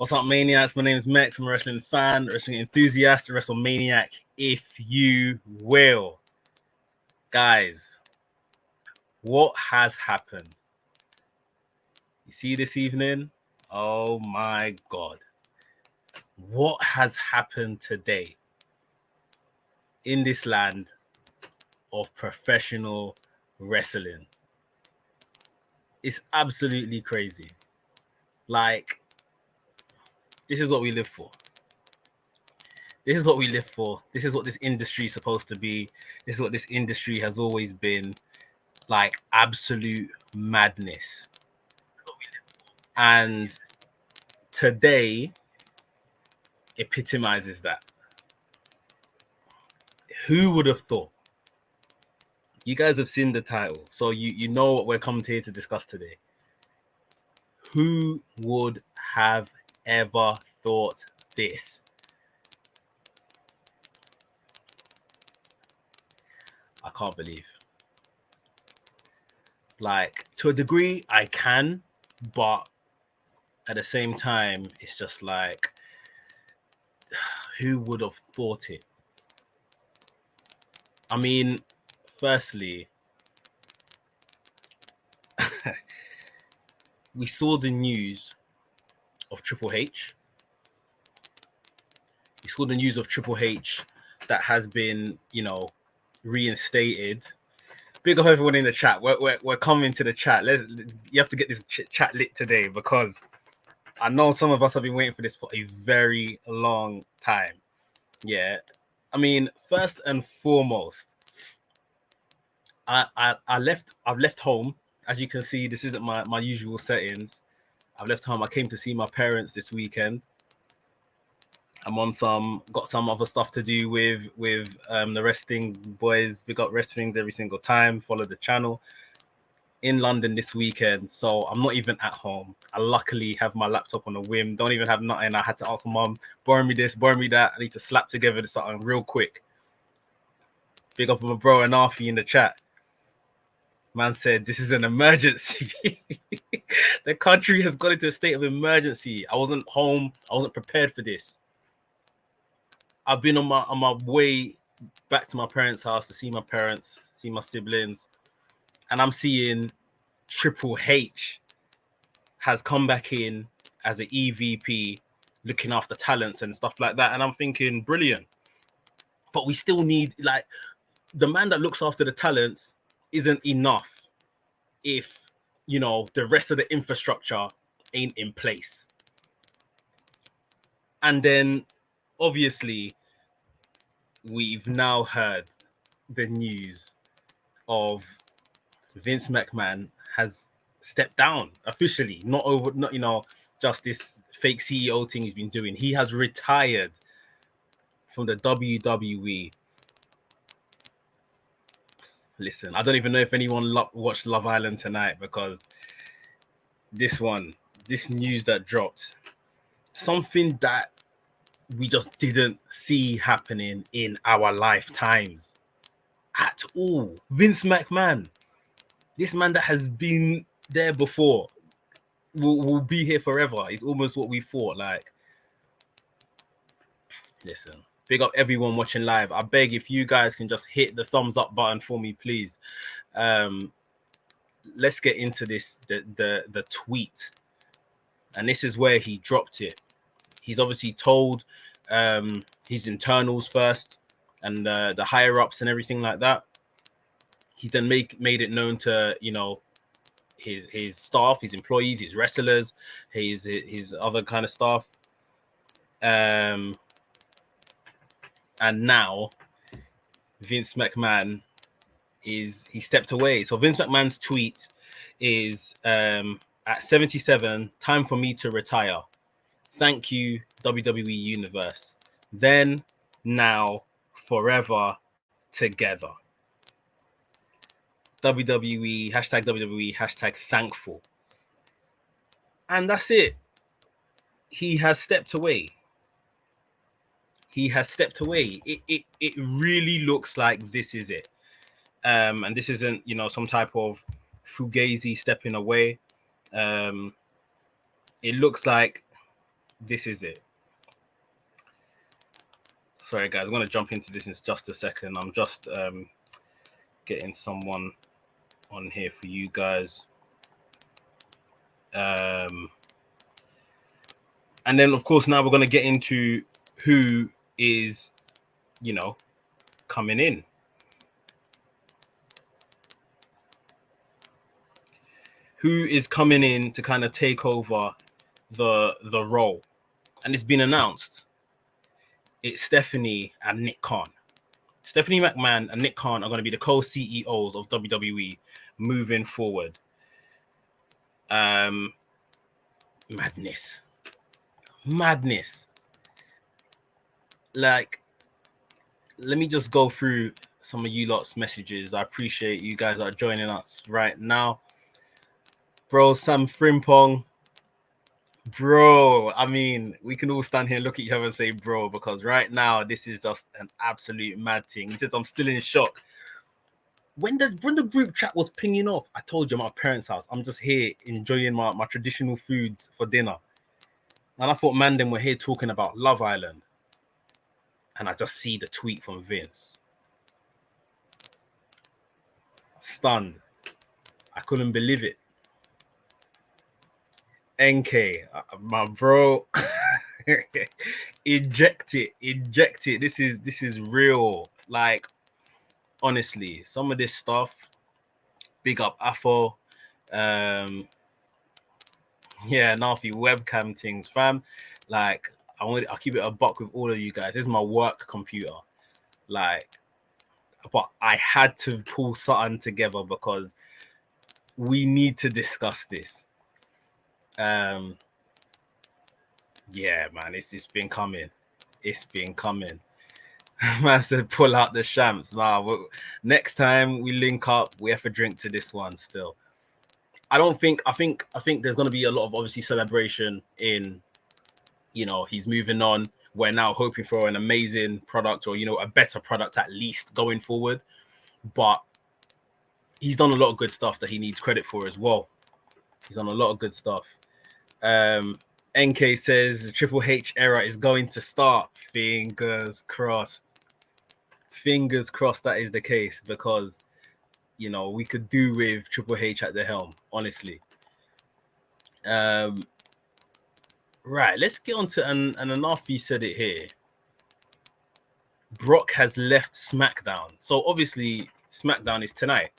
What's up, Maniacs? My name is Mex. I'm a wrestling fan, wrestling enthusiast, a WrestleManiac, if you will. Guys, what has happened? You see this evening? Oh my God. What has happened today in this land of professional wrestling? It's absolutely crazy. Like, this is what we live for. This is what we live for. This is what this industry is supposed to be. This is what this industry has always been. Like, absolute madness. And today epitomizes that. Who would have thought? You guys have seen the title, so you know what we're coming here to discuss today. Who would have ever thought this? I can't believe. Like, to a degree, I can, but at the same time, it's just like, who would have thought it? I mean, firstly, we saw the news of Triple H. We saw the news of Triple H that has been, reinstated. Big up everyone in the chat. We're coming to the chat. You have to get this chat lit today, because I know some of us have been waiting for this for a very long time. Yeah. I mean, first and foremost, I've left home. As you can see, this isn't my usual settings. I've left home. I came to see my parents this weekend. I'm on got some other stuff to do with the wrestling boys. Big up wrestlings every single time. Follow the channel. In London this weekend, so I'm not even at home. I luckily have my laptop on a whim. Don't even have nothing. I had to ask my mom, borrow me this, borrow me that. I need to slap together something real quick. Big up my bro and Arfie in the chat. Man said, this is an emergency. The country has got into a state of emergency. I wasn't home. I wasn't prepared for this. I've been on my way back to my parents' house to see my parents, see my siblings, and I'm seeing Triple H has come back in as an EVP, looking after talents and stuff like that. And I'm thinking, brilliant. But we still need, like, the man that looks after the talents isn't enough if, the rest of the infrastructure ain't in place. And then, obviously, we've now heard the news of Vince McMahon has stepped down officially, not just this fake CEO thing he's been doing. He has retired from the WWE. Listen, I don't even know if anyone watched Love Island tonight, because this news that dropped, something that we just didn't see happening in our lifetimes at all. Vince McMahon, this man that has been there before, will be here forever. It's almost what we thought. Like, listen, big up everyone watching live. I beg, if you guys can just hit the thumbs up button for me, please. Let's get into this, the tweet. And this is where he dropped it. He's obviously told his internals first, and the higher ups and everything like that. He's then made it known to, his staff, his employees, his wrestlers, his other kind of staff. And now Vince McMahon he stepped away. So Vince McMahon's tweet is, at 77, time for me to retire. Thank you, WWE Universe. Then, now, forever, together. WWE, hashtag thankful. And that's it. He has stepped away. It really looks like this is it. And this isn't, some type of fugazi stepping away. It looks like This is it. Sorry, guys. I'm going to jump into this in just a second. I'm just getting someone on here for you guys. And then, of course, now we're going to get into who is, you know, coming in. Who is coming in to kind of take over the role. And it's been announced. It's Stephanie and Nick Khan. Stephanie McMahon and Nick Khan are going to be the co-CEOs of WWE moving forward. Madness. Like, let me just go through some of you lot's messages. I appreciate you guys are joining us right now. Bro, Sam Frimpong. Bro, I mean, we can all stand here and look at each other and say, bro, because right now, this is just an absolute mad thing. He says, I'm still in shock. When the group chat was pinging off, I told you, my parents' house, I'm just here enjoying my traditional foods for dinner. And I thought, man, then we're here talking about Love Island. And I just see the tweet from Vince. Stunned. I couldn't believe it. NK, my bro, eject it. This is real. Like, honestly, some of this stuff. Big up Afo. Yeah, Nafi webcam things, fam. Like, I'll keep it a buck with all of you guys. This is my work computer. Like, but I had to pull something together because we need to discuss this. Yeah, man, it's been coming. It's been coming. Man said, pull out the shams. Nah, next time we link up, we have a drink to this one still. I think there's going to be a lot of obviously celebration in, you know, he's moving on. We're now hoping for an amazing product, or, you know, a better product at least going forward. But he's done a lot of good stuff that he needs credit for as well. He's done a lot of good stuff. NK says the Triple H era is going to start. Fingers crossed. Fingers crossed that is the case, because, you know, we could do with Triple H at the helm, honestly. Right, let's get on to, and Anafi said it here. Brock has left SmackDown. So obviously SmackDown is tonight.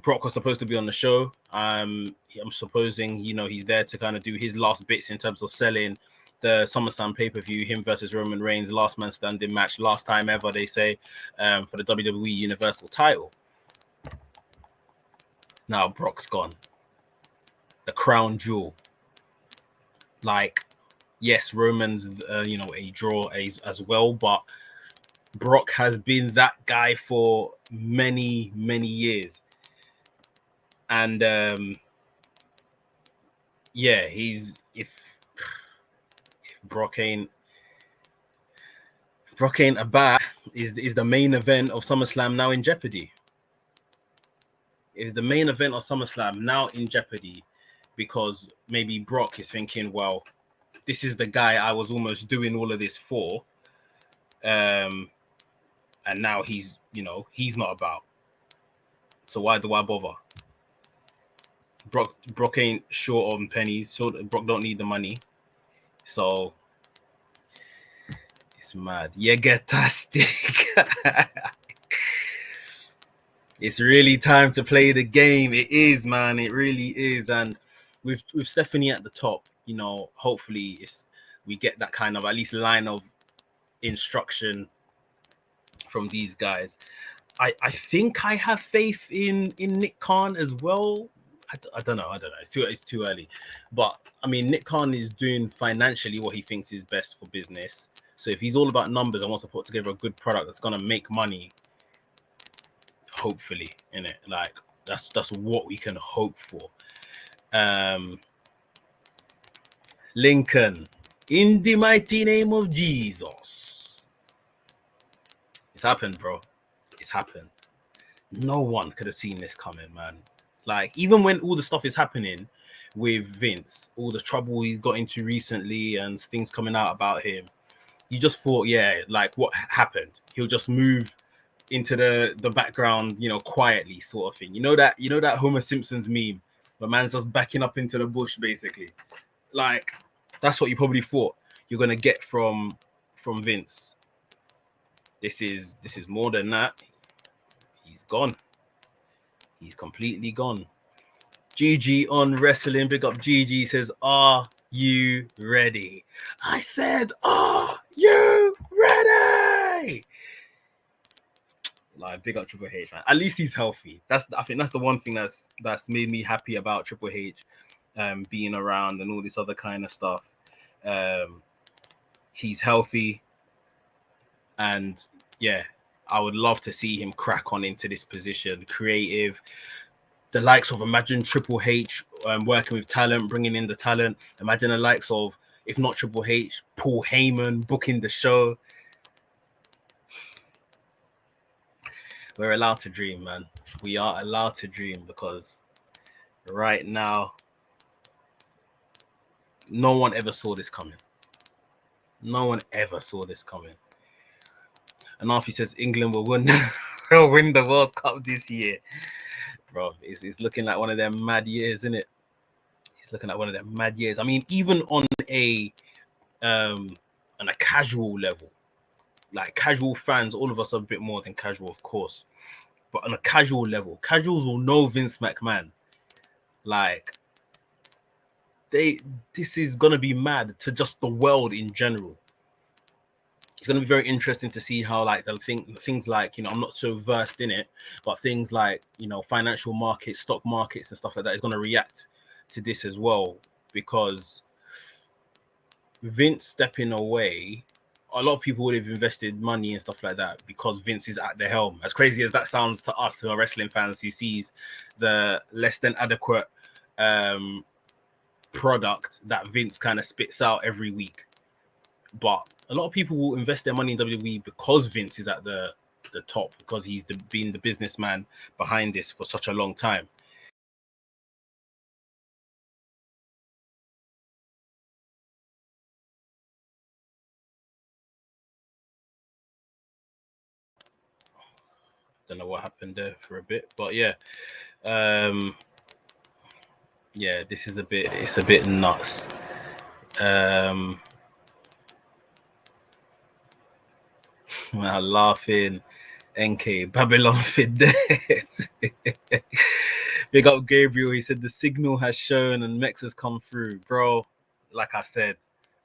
Brock was supposed to be on the show. I'm supposing, you know, he's there to kind of do his last bits in terms of selling the SummerSlam pay-per-view, him versus Roman Reigns, last man standing match, last time ever, they say, for the WWE Universal title. Now Brock's gone. The crown jewel. Like, yes, Roman's, you know, a draw as well, but Brock has been that guy for many, many years. And yeah, he's if Brock ain't about, is the main event of SummerSlam now in jeopardy? Is the main event of SummerSlam now in jeopardy because maybe Brock is thinking, well, this is the guy I was almost doing all of this for, and now he's, you know, he's not about. So why do I bother? Brock ain't short on pennies. So Brock don't need the money. So it's mad. You get tastic. It's really time to play the game. It is, man. It really is. And with Stephanie at the top, you know, hopefully we get that kind of at least line of instruction from these guys. I think I have faith in Nick Khan as well. I don't know. It's too early. But I mean, Nick Khan is doing financially what he thinks is best for business. So if he's all about numbers and wants to put together a good product that's gonna make money, hopefully, innit? Like, that's what we can hope for. Lincoln, in the mighty name of Jesus. It's happened, bro. It's happened. No one could have seen this coming, man. Like, even when all the stuff is happening, with Vince, all the trouble he's got into recently and things coming out about him, you just thought, yeah, like what happened? He'll just move into the background, you know, quietly, sort of thing. You know that Homer Simpson's meme, where man's just backing up into the bush, basically. Like that's what you probably thought you're gonna get from Vince. This is more than that. He's gone. He's completely gone. GG on wrestling. Big up GG says, "Are you ready?" I said, "Are you ready?" Like, big up Triple H, man. At least he's healthy. I think that's the one thing that's made me happy about Triple H, being around and all this other kind of stuff. He's healthy, and yeah, I would love to see him crack on into this position, creative. The likes of, imagine Triple H working with talent, bringing in the talent. Imagine the likes of, if not Triple H, Paul Heyman booking the show. We're allowed to dream, man. We are allowed to dream, because right now, no one ever saw this coming. No one ever saw this coming. And Alfie says England will win, will win the World Cup this year. Bro, it's looking like one of them mad years, isn't it? It's looking like one of them mad years. I mean, even on a casual level, like casual fans, all of us are a bit more than casual, of course. But on a casual level, casuals will know Vince McMahon. Like, this is gonna be mad to just the world in general. It's gonna be very interesting to see how, like, things like, you know, I'm not so versed in it, but things like, you know, financial markets, stock markets and stuff like that is gonna react to this as well, because Vince stepping away, a lot of people would have invested money and stuff like that because Vince is at the helm. As crazy as that sounds to us who are wrestling fans, who sees the less than adequate product that Vince kind of spits out every week. But a lot of people will invest their money in WWE because Vince is at the top, because he's been the businessman behind this for such a long time. Don't know what happened there for a bit, but yeah, yeah, this is it's a bit nuts. Laughing, NK Babylon fit dead. Big up Gabriel. He said the signal has shown and Mex has come through, bro. Like I said,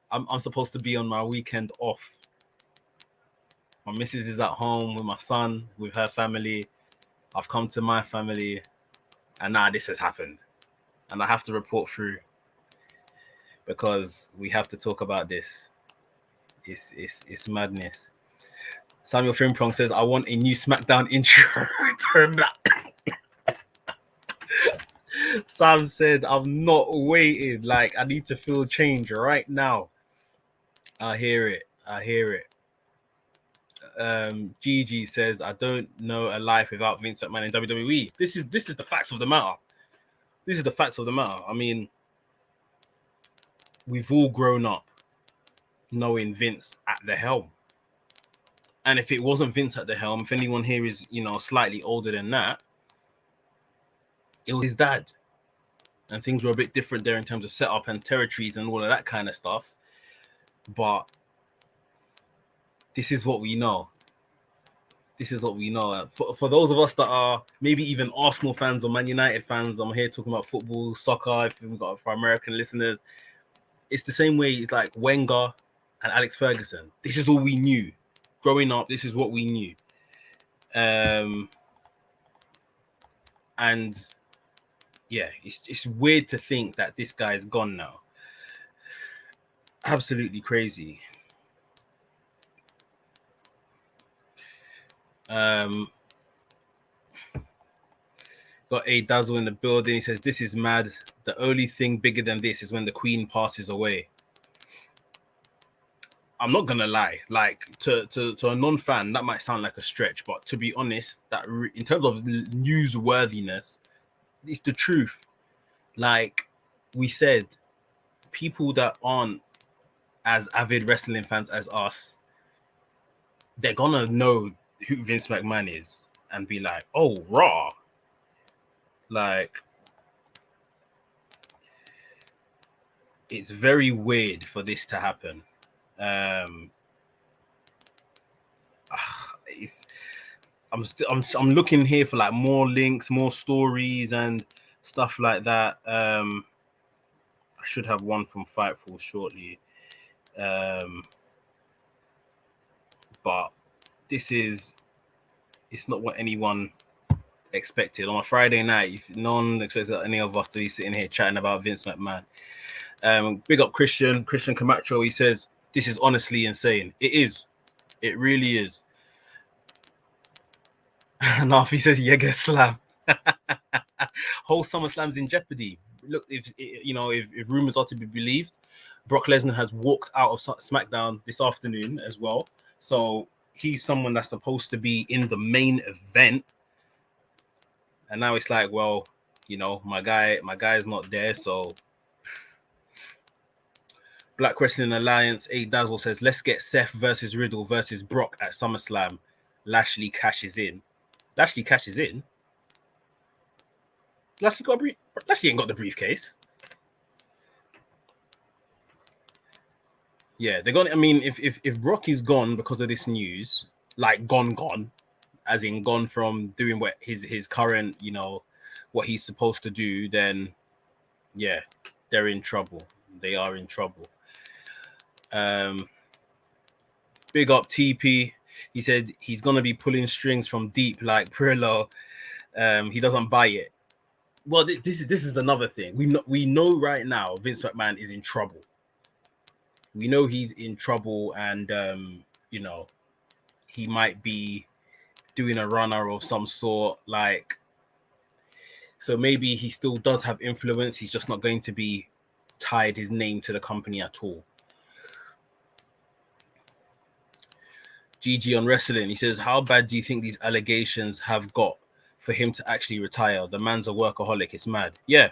I'm supposed to be on my weekend off. My missus is at home with my son, with her family. I've come to my family, and now this has happened, and I have to report through because we have to talk about this. It's madness. Samuel Frimprong says, I want a new Smackdown intro. Turn that. Sam said, I'm not waiting. Like, I need to feel change right now. I hear it. Gigi says, I don't know a life without Vince McMahon in WWE. This is the facts of the matter. This is the facts of the matter. I mean, we've all grown up knowing Vince at the helm. And if it wasn't Vince at the helm, if anyone here is, you know, slightly older than that, it was his dad. And things were a bit different there in terms of setup and territories and all of that kind of stuff. But this is what we know. This is what we know. For those of us that are maybe even Arsenal fans or Man United fans, I'm here talking about football, soccer. If we've got for American listeners, it's the same way. It's like Wenger and Alex Ferguson. This is all we knew. Growing up, this is what we knew. And yeah, it's weird to think that this guy is gone now. Absolutely crazy. Got a Dazzle in the building. He says, this is mad. The only thing bigger than this is when the Queen passes away. I'm not gonna lie, like to a non-fan, that might sound like a stretch, but to be honest, that in terms of newsworthiness, it's the truth. Like, we said people that aren't as avid wrestling fans as us, they're gonna know who Vince McMahon is and be like, "Oh, Raw!" Like, it's very weird for this to happen. It's I'm looking here for like more links, more stories, and stuff like that. I should have one from Fightful shortly. But it's not what anyone expected on a Friday night. If no one expected any of us to be sitting here chatting about Vince McMahon. Big up Christian Camacho. He says this is honestly insane. It is. It really is. Nafi says Yega Slam. Whole SummerSlam's in jeopardy. Look, if rumors are to be believed, Brock Lesnar has walked out of Smackdown this afternoon as well. So he's someone that's supposed to be in the main event. And now it's like, well, my guy's not there. So Black Wrestling Alliance 8 Dazzle says, let's get Seth versus Riddle versus Brock at SummerSlam. Lashley cashes in. Lashley cashes in. Lashley ain't got the briefcase. Yeah, they're gonna. I mean, if Brock is gone because of this news, like gone, as in gone from doing what his current, what he's supposed to do, then yeah, they're in trouble. They are in trouble. Big up TP. He said he's gonna be pulling strings from deep like Prillo. He doesn't buy it. Well, this is another thing. We know right now Vince McMahon is in trouble. We know he's in trouble, and he might be doing a runner of some sort. Like, so maybe he still does have influence. He's just not going to be tied his name to the company at all. GG on wrestling. He says, how bad do you think these allegations have got for him to actually retire? The man's a workaholic. It's mad. Yeah,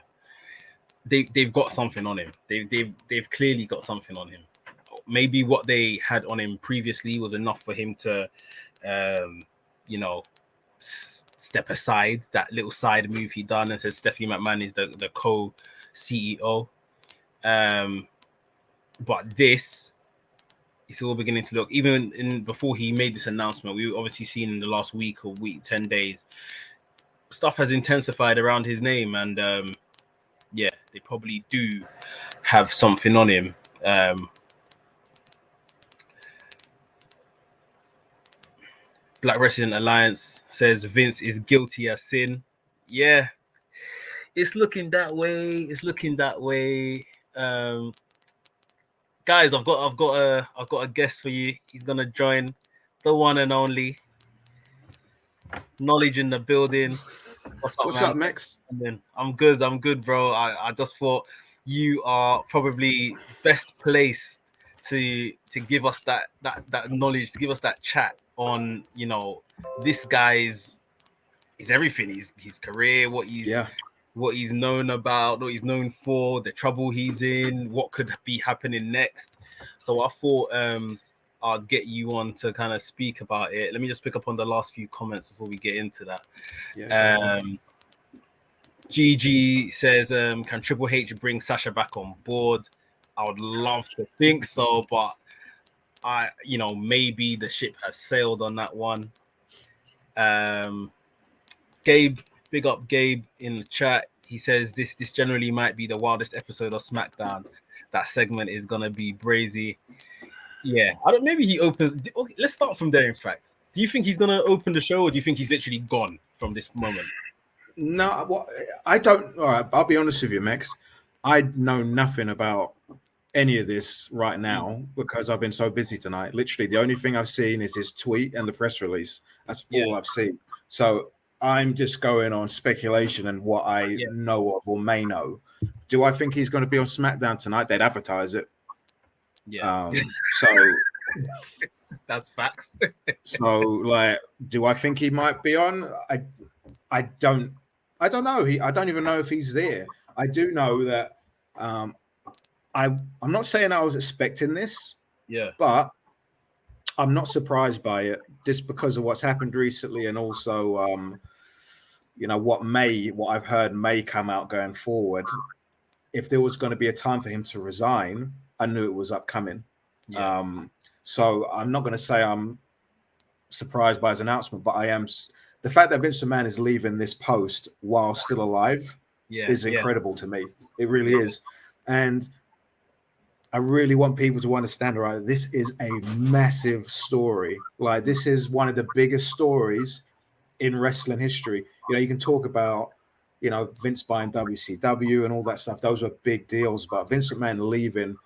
they've got something on him. They've clearly got something on him. Maybe what they had on him previously was enough for him to, step aside. That little side move he done and said Stephanie McMahon is the co-CEO. But this, it's all beginning to look, even before he made this announcement, we obviously seen in the last week or 10 days, stuff has intensified around his name, and yeah, they probably do have something on him. Black Wrestling Alliance says Vince is guilty as sin. Yeah, it's looking that way. Guys, I've got a guest for you. He's gonna join, the one and only Knowledge in the building. What's up, Max? I'm good, bro. I just thought you are probably best placed to give us that knowledge, to give us that chat on, this guy's everything. His career, what he's known about, what he's known for, the trouble he's in, what could be happening next. So I thought I'll get you on to kind of speak about it. Let me just pick up on the last few comments before we get into that. Yeah, GG says, can Triple H bring Sasha back on board? I would love to think so, but maybe the ship has sailed on that one. Gabe, big up Gabe in the chat. He says this generally might be the wildest episode of SmackDown. That segment is gonna be brazy. Yeah, maybe he opens. Okay, let's start from there. In fact, do you think he's gonna open the show, or do you think he's literally gone from this moment? No, I don't. All right, I'll be honest with you, Max. I know nothing about any of this right now because I've been so busy tonight. Literally, the only thing I've seen is his tweet and the press release. That's all I've seen. So I'm just going on speculation and what I know of or may know. Do I think he's going to be on SmackDown tonight? They'd advertise it. Yeah. So that's facts. So, like, do I think he might be on? I don't know. I don't even know if he's there. I do know that Um, I'm not saying I was expecting this, Yeah. but I'm not surprised by it just because of what's happened recently, and also, what I've heard may come out going forward. If there was going to be a time for him to resign, I knew it was upcoming. Yeah. So I'm not going to say I'm surprised by his announcement, but I am. The fact that Vince McMahon is leaving this post while still alive Yeah. is incredible to me. It really is. And I really want people to understand, right? This is a massive story. Like, this is one of the biggest stories in wrestling history. You can talk about, Vince buying WCW and all that stuff. Those were big deals, but Vince McMahon leaving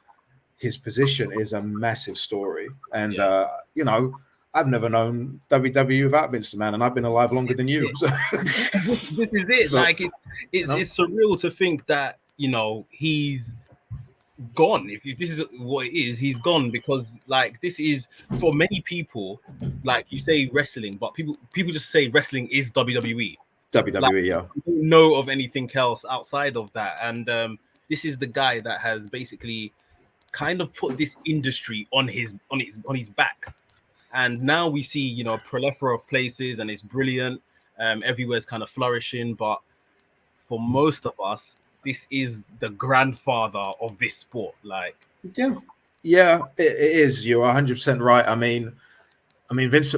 his position is a massive story. And, I've never known WWE without Vince McMahon, and I've been alive longer than you. So, This is it. so, Like it's surreal to think that he's gone. If this is what it is, he's gone, because like this is, for many people, like you say wrestling, but people just say wrestling is WWE. WWE, yeah. I don't know of anything else outside of that. And this is the guy that has basically kind of put this industry on his back. And now we see, a plethora of places, and it's brilliant. Everywhere's kind of flourishing, but for most of us, this is the grandfather of this sport. Like, yeah, it is. You're 100% right. I mean, Vince.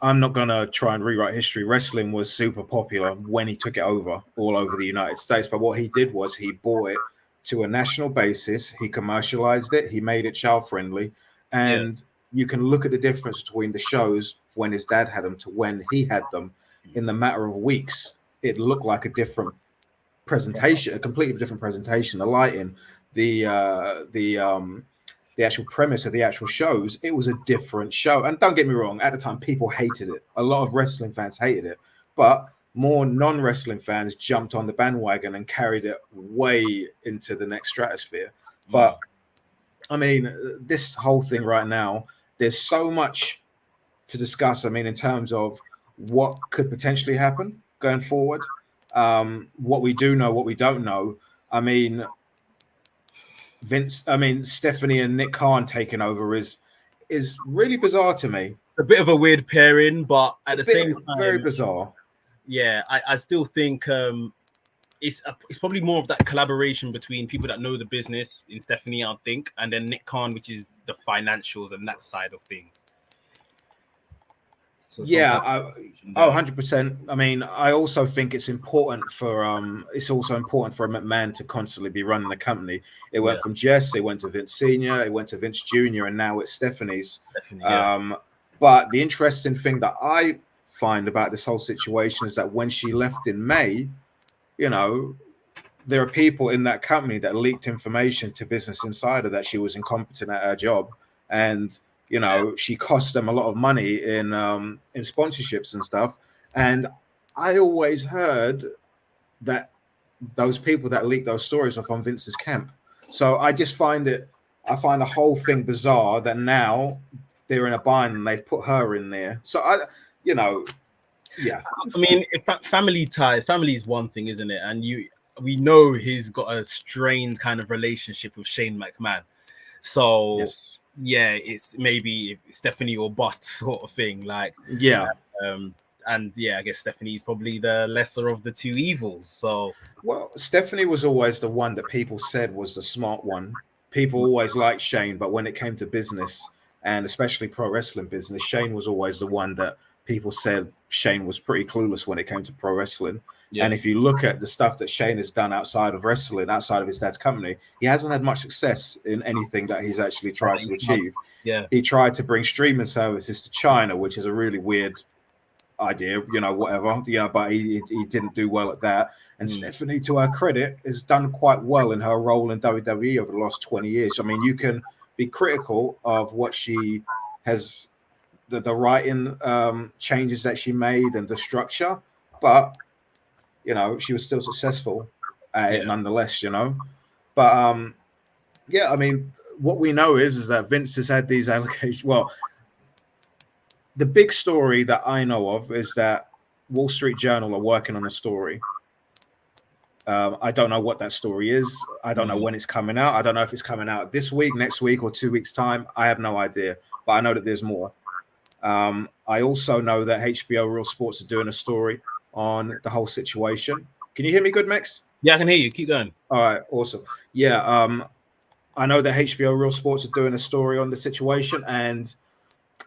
I'm not gonna try and rewrite history. Wrestling was super popular when he took it over all over the United States. But what he did was he bought it to a national basis. He commercialized it. He made it child friendly, and you can look at the difference between the shows when his dad had them to when he had them. In the matter of weeks, it looked like a different presentation, a completely different presentation. The lighting, the actual premise of the actual shows, it was a different show. And don't get me wrong, at the time, people hated it. A lot of wrestling fans hated it, but more non-wrestling fans jumped on the bandwagon and carried it way into the next stratosphere. But I mean, this whole thing right now, there's so much to discuss. I mean, in terms of what could potentially happen going forward, what we do know, what we don't know. I mean, Stephanie and Nick Khan taking over is really bizarre to me. A bit of a weird pairing, but at the same time, very bizarre. Yeah, I still think it's probably more of that collaboration between people that know the business in Stephanie, I think, and then Nick Khan, which is the financials and that side of things. So 100%. I mean, I also think it's important for a McMahon to constantly be running the company. It went from Jess, it went to Vince Senior, it went to Vince Junior, and now it's Stephanie's. But the interesting thing that I find about this whole situation is that when she left in May, there are people in that company that leaked information to Business Insider that she was incompetent at her job, and she cost them a lot of money in sponsorships and stuff. And I always heard that those people that leaked those stories are from Vince's camp. So I find the whole thing bizarre that now they're in a bind and they've put her in there. So I mean, family ties, family is one thing, isn't it? And we know he's got a strained kind of relationship with Shane McMahon. So yes. Yeah, it's maybe Stephanie or bust sort of thing. Like, and yeah, I guess Stephanie's probably the lesser of the two evils. So, well, Stephanie was always the one that people said was the smart one. People always liked Shane, but when it came to business, and especially pro wrestling business, Shane was always the one that people said Shane was pretty clueless when it came to pro wrestling. Yeah. And if you look at the stuff that Shane has done outside of wrestling, outside of his dad's company, he hasn't had much success in anything that he's actually tried to achieve. Yeah, he tried to bring streaming services to China, which is a really weird idea, whatever, but he didn't do well at that. And Stephanie, to her credit, has done quite well in her role in WWE over the last 20 years. I mean, you can be critical of what she has, the writing changes that she made and the structure, but she was still successful at it nonetheless, But I mean, what we know is that Vince has had these allegations. Well, the big story that I know of is that Wall Street Journal are working on a story I don't know what that story is. I don't know when it's coming out. I don't know if it's coming out this week, next week, or 2 weeks' time. I have no idea, but I know that there's more. I also know that HBO Real Sports are doing a story on the whole situation. Can you hear me good, Max? Yeah, I can hear you. Keep going. All right, awesome. Yeah, I know that HBO Real Sports are doing a story on the situation, and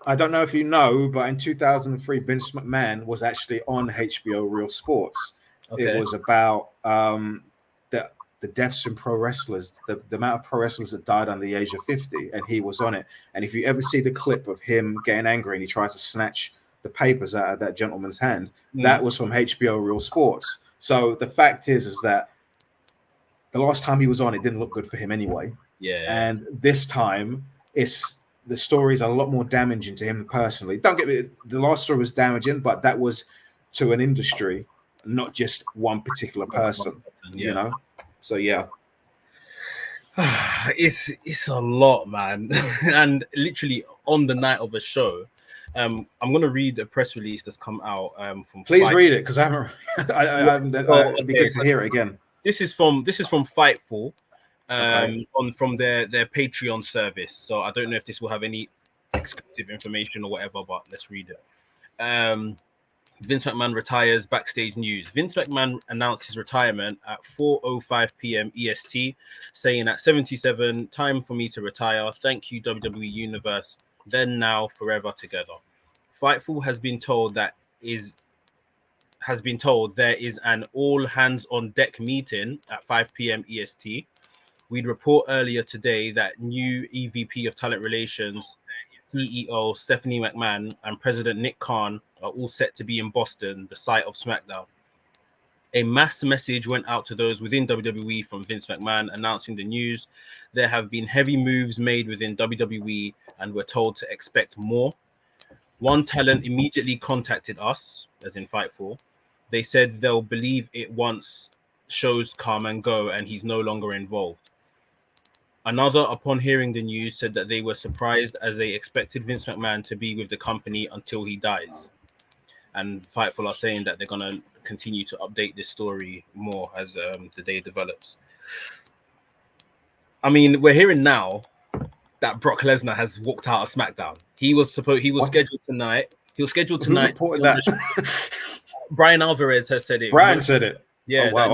I don't know if you know, but in 2003, Vince McMahon was actually on HBO Real Sports. Okay. It was about the deaths in pro wrestlers, the amount of pro wrestlers that died under the age of 50, and he was on it. And if you ever see the clip of him getting angry and he tries to snatch the papers out of that gentleman's hand, that was from HBO Real Sports. So the fact is that the last time he was on, it didn't look good for him anyway. Yeah. And this time, the stories are a lot more damaging to him personally. Don't get me, the last story was damaging, but that was to an industry, not just one particular person. You know. So yeah. It's a lot, man. And literally on the night of a show, I'm gonna read a press release that's come out from Please read it, because I haven't it'd be good to hear it again. This is from Fightful, from their Patreon service. So I don't know if this will have any exclusive information or whatever, but let's read it. Vince McMahon retires, backstage news. Vince McMahon announced his retirement at 4:05 p.m. EST, saying at 77, time for me to retire. Thank you, WWE Universe. Then, now, forever together. Fightful has been told there is an all hands on deck meeting at 5 p.m. EST. We'd report earlier today that new EVP of Talent Relations, CEO Stephanie McMahon, and President Nick Khan are all set to be in Boston, the site of Smackdown. A mass message went out to those within WWE from Vince McMahon announcing the news. There have been heavy moves made within WWE, and we're told to expect more. One talent immediately contacted us, as in Fightful. They said they'll believe it once shows come and go and he's no longer involved. Another, upon hearing the news, said that they were surprised as they expected Vince McMahon to be with the company until he dies. And Fightful are saying that they're going to continue to update this story more as the day develops. I mean, we're hearing now that Brock Lesnar has walked out of SmackDown. He was scheduled tonight. He was scheduled tonight. Who reported that? Brian Alvarez has said it. Brian said it. Yeah, oh, wow,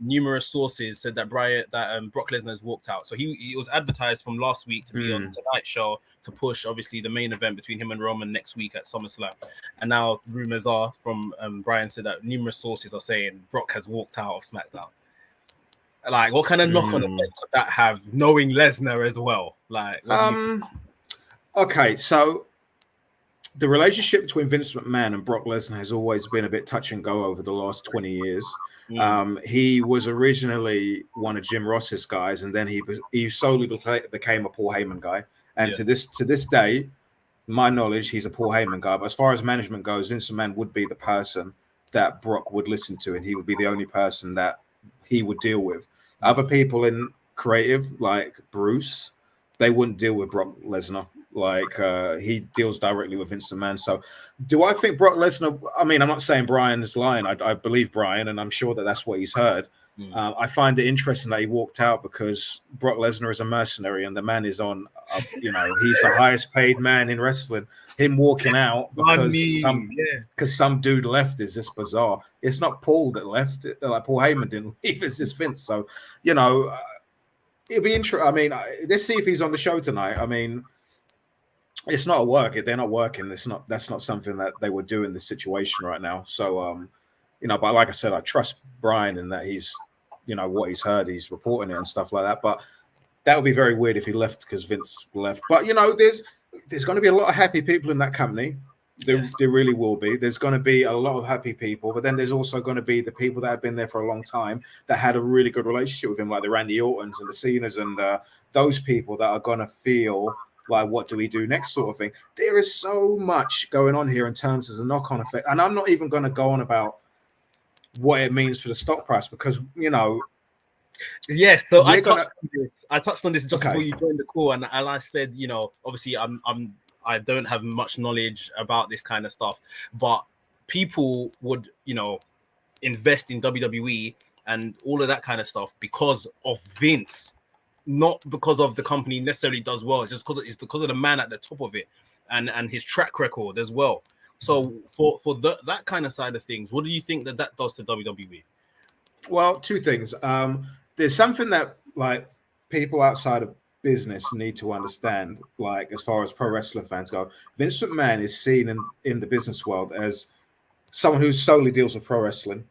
numerous sources said that Brock Lesnar has walked out. So he was advertised from last week to be on the Tonight Show to push, obviously, the main event between him and Roman next week at SummerSlam. And now rumors are from Brian said that numerous sources are saying Brock has walked out of SmackDown. Like, what kind of knock-on effect could that have, knowing Lesnar as well? Like, okay, so the relationship between Vince McMahon and Brock Lesnar has always been a bit touch and go over the last 20 years. He was originally one of Jim Ross's guys, and then he solely became a Paul Heyman guy. And to this day, my knowledge, he's a Paul Heyman guy. But as far as management goes, Vince McMahon would be the person that Brock would listen to, and he would be the only person that he would deal with. Other people in creative, like Bruce, they wouldn't deal with Brock Lesnar. Like, he deals directly with Vince McMahon. So do I think Brock Lesnar, I mean, I'm not saying Brian is lying. I believe Brian, and I'm sure that that's what he's heard. I find it interesting that he walked out, because Brock Lesnar is a mercenary, and the man is on, he's the highest paid man in wrestling. Him walking out because some dude left is just bizarre. It's not Paul that left. Like, Paul Heyman didn't leave. It's just Vince. So, it'll be interesting. I mean, let's see if he's on the show tonight. I mean, it's not a work. They're not working. That's not something that they would do in this situation right now. So, but like I said, I trust Brian in that he's, what he's heard, he's reporting it and stuff like that. But that would be very weird if he left because Vince left. But, there's going to be a lot of happy people in that company. There really will be. There's going to be a lot of happy people, but then there's also going to be the people that have been there for a long time that had a really good relationship with him, like the Randy Ortons and the Cenas and those people that are going to feel like, what do we do next, sort of thing. There is so much going on here in terms of the knock-on effect, and I'm not even going to go on about what it means for the stock price, because Yes, so I touched on this just before you joined the call, and I said, obviously I don't have much knowledge about this kind of stuff, but people would, invest in WWE and all of that kind of stuff because of Vince, not because of the company necessarily does well. It's just because of the man at the top of it and his track record as well. So for that kind of side of things, what do you think that does to WWE? Well, two things. There's something that like people outside of business need to understand. Like as far as pro wrestling fans go, Vince McMahon is seen in the business world as someone who solely deals with pro wrestling.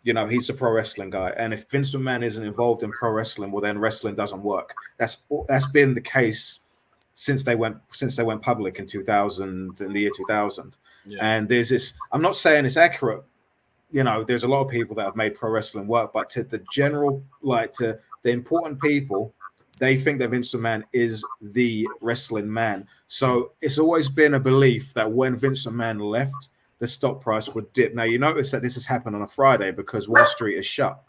You know, he's a pro wrestling guy, and if Vince McMahon isn't involved in pro wrestling, well, then wrestling doesn't work. That's been the case since they went public in 2000, in the year 2000. Yeah. And there's this. I'm not saying it's accurate. You know, there's a lot of people that have made pro wrestling work, but to the general, like to the important people, they think that Vince McMahon is the wrestling man. So it's always been a belief that when Vince McMahon left, the stock price would dip. Now, you notice that this has happened on a Friday because Wall Street is shut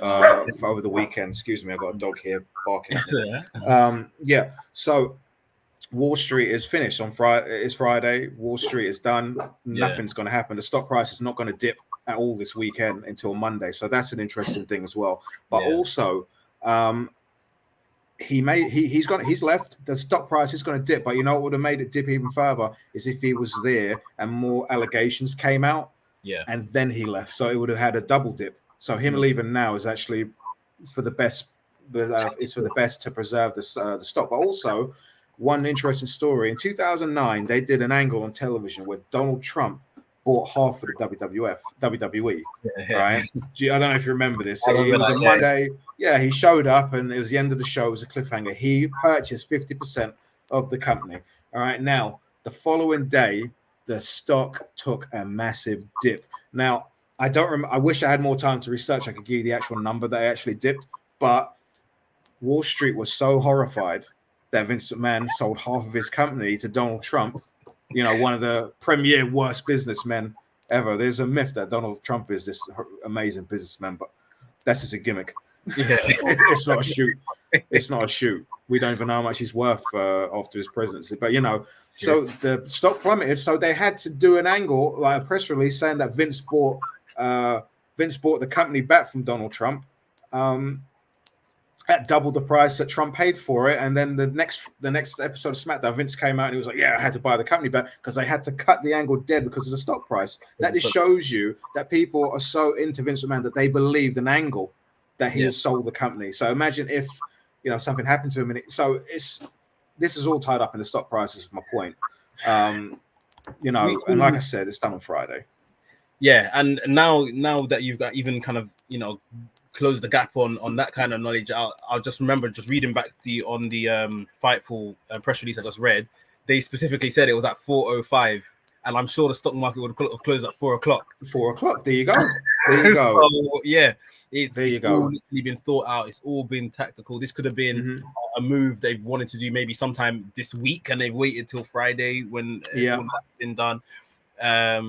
over the weekend. Excuse me, I've got a dog here barking at me. Yeah, so Wall Street is finished on Friday. It's Friday. Wall Street is done. Nothing's going to happen. The stock price is not going to dip at all this weekend until Monday. So that's an interesting thing as well. But also, he's left. The stock price is going to dip. But you know what would have made it dip even further is if he was there and more allegations came out. Yeah. And then he left. So it would have had a double dip. So him leaving now is actually for the best. It's for the best to preserve the stock. But also, one interesting story. In 2009, they did an angle on television where Donald Trump bought half of the WWE, right? I don't know if you remember this. It was a Monday. Yeah, he showed up and it was the end of the show. It was a cliffhanger. He purchased 50% of the company. All right. Now, the following day, the stock took a massive dip. Now, I don't remember. I wish I had more time to research. I could give you the actual number that actually dipped. But Wall Street was so horrified that Vince McMahon sold half of his company to Donald Trump. You know, one of the premier worst businessmen ever. There's a myth that Donald Trump is this amazing businessman, but that's just a gimmick. Yeah, it's not a shoot. It's not a shoot. We don't even know how much he's worth after his presidency. But you know, so the stock plummeted. So they had to do an angle, like a press release, saying that Vince bought the company back from Donald Trump. At double the price that Trump paid for it, and then the next episode of Smackdown, Vince came out and he was like, "Yeah, I had to buy the company back because they had to cut the angle dead because of the stock price." That just shows you that people are so into Vince McMahon that they believed an angle that he has sold the company. So imagine if something happened to him, this is all tied up in the stock prices. Is my point. And like I said, it's done on Friday. Yeah, and now that you've got even kind of close the gap on that kind of knowledge, I'll just remember just reading back on the Fightful press release I just read. They specifically said it was at 4:05, and I'm sure the stock market would have closed at 4 o'clock. 4 o'clock. There you go. There you go. So, yeah, it's all literally been thought out. It's all been tactical. This could have been a move they've wanted to do maybe sometime this week, and they've waited till Friday when that's been done. I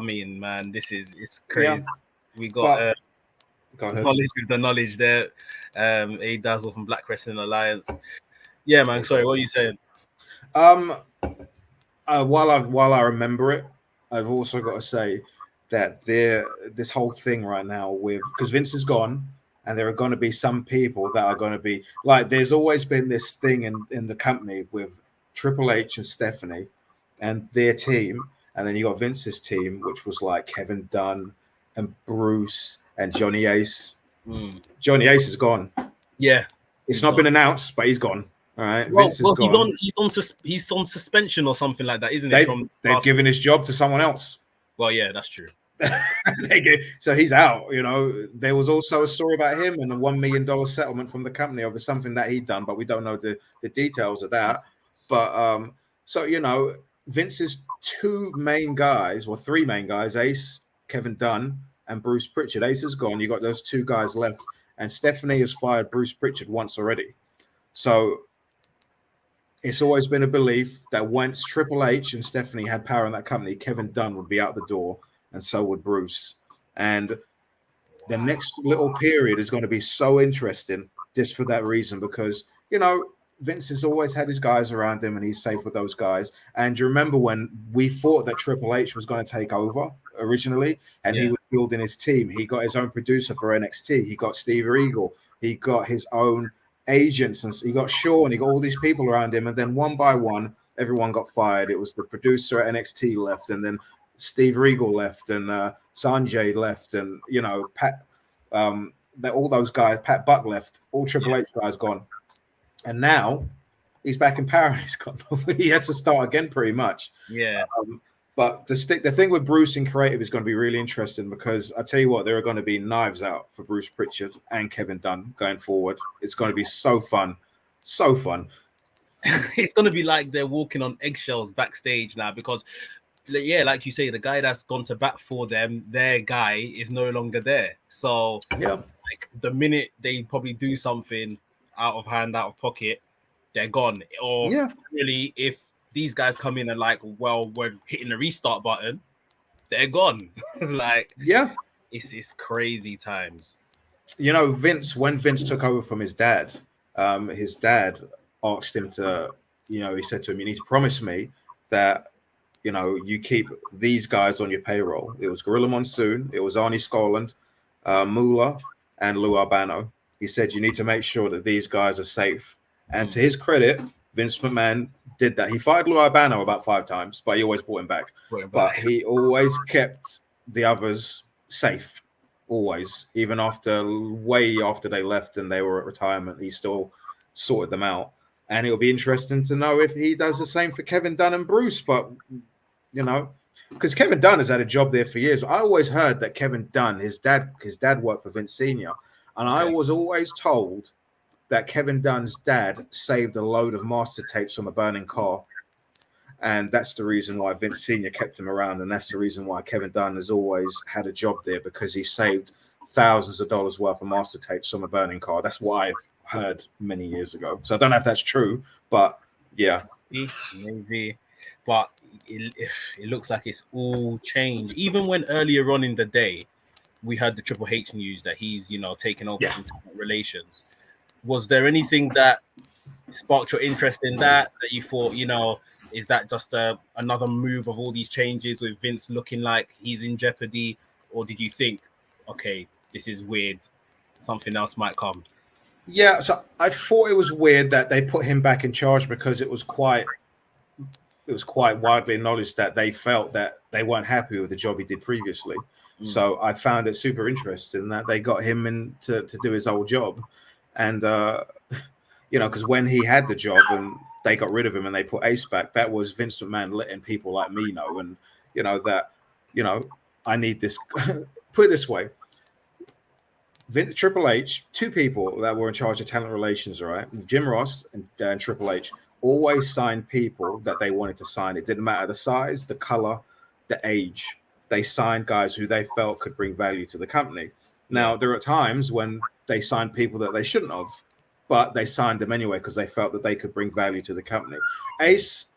mean, man, it's crazy. Yeah. We got. Knowledge with the knowledge there. A Dazzle from Black Wrestling Alliance. Yeah, man. Sorry, what are you saying? While I remember it, I've also got to say that this whole thing right now because Vince is gone, and there are going to be some people that are going to be like. There's always been this thing in the company with Triple H and Stephanie and their team, and then you got Vince's team, which was like Kevin Dunn and Bruce and Johnny Ace. Johnny Ace is gone. Yeah, it's not been announced, but he's gone. All right, Vince is gone. He's on suspension or something like that, isn't it? They've given his job to someone else. Well, yeah, that's true. So he's out. There was also a story about him and a $1 million settlement from the company over something that he'd done, but we don't know the details of that. But Vince's three main guys, Ace, Kevin Dunn, and Bruce Pritchard. Ace is gone. You got those two guys left, and Stephanie has fired Bruce Pritchard once already. So it's always been a belief that once Triple H and Stephanie had power in that company, Kevin Dunn would be out the door, and so would Bruce. And the next little period is going to be so interesting just for that reason, because Vince has always had his guys around him, and he's safe with those guys. And you remember when we thought that Triple H was going to take over originally, and he was building his team. He got his own producer for NXT. He got Steve Regal. He got his own agents, and he got Shawn. He got all these people around him, and then one by one, everyone got fired. It was the producer at NXT left, and then Steve Regal left, and Sanjay left, and Pat, all those guys, Pat Buck left, all Triple H guys gone, and now he's back in power. He has to start again, pretty much. Yeah. But the thing with Bruce in creative is going to be really interesting, because I tell you what, there are going to be knives out for Bruce Pritchard and Kevin Dunn going forward. It's going to be so fun, so fun. It's going to be like they're walking on eggshells backstage now, because, yeah, like you say, the guy that's gone to bat for them, their guy is no longer there. So, like, the minute they probably do something out of hand, out of pocket, they're gone. Or really, if these guys come in and like, well, we're hitting the restart button, they're gone. Like, it's crazy times. Vince, when Vince took over from his dad asked him to, he said to him, you need to promise me that, you keep these guys on your payroll. It was Gorilla Monsoon, it was Arnie Skaaland, Moolah, and Lou Albano. He said, you need to make sure that these guys are safe. And to his credit, Vince McMahon did that. He fired Lou Albano about 5 times, but he always brought him back. But he always kept the others safe, always. Even way after they left and they were at retirement, he still sorted them out. And it'll be interesting to know if he does the same for Kevin Dunn and Bruce. But, because Kevin Dunn has had a job there for years. I always heard that Kevin Dunn, his dad worked for Vince Sr. And I was always told that Kevin Dunn's dad saved a load of master tapes from a burning car. And that's the reason why Vince Sr. kept him around. And that's the reason why Kevin Dunn has always had a job there, because he saved thousands of dollars worth of master tapes from a burning car. That's what I heard many years ago. So I don't know if that's true, but yeah. Maybe. But it looks like it's all changed. Even when earlier on in the day, we heard the Triple H news that he's, taking over from talent relations. Was there anything that sparked your interest in that you thought, is that just another move of all these changes with Vince looking like he's in jeopardy? Or did you think, okay, this is weird, something else might come? Yeah, so I thought it was weird that they put him back in charge, because it was quite widely acknowledged that they felt that they weren't happy with the job he did previously. So I found it super interesting that they got him in to do his old job. And, because when he had the job and they got rid of him and they put Ace back, that was Vince McMahon letting people like me know. And, I need this. Put it this way. Triple H, 2 people that were in charge of talent relations, all right? Jim Ross and Triple H always signed people that they wanted to sign. It didn't matter the size, the color, the age. They signed guys who they felt could bring value to the company. Now, there are times when they signed people that they shouldn't have, but they signed them anyway because they felt that they could bring value to the company. Ace,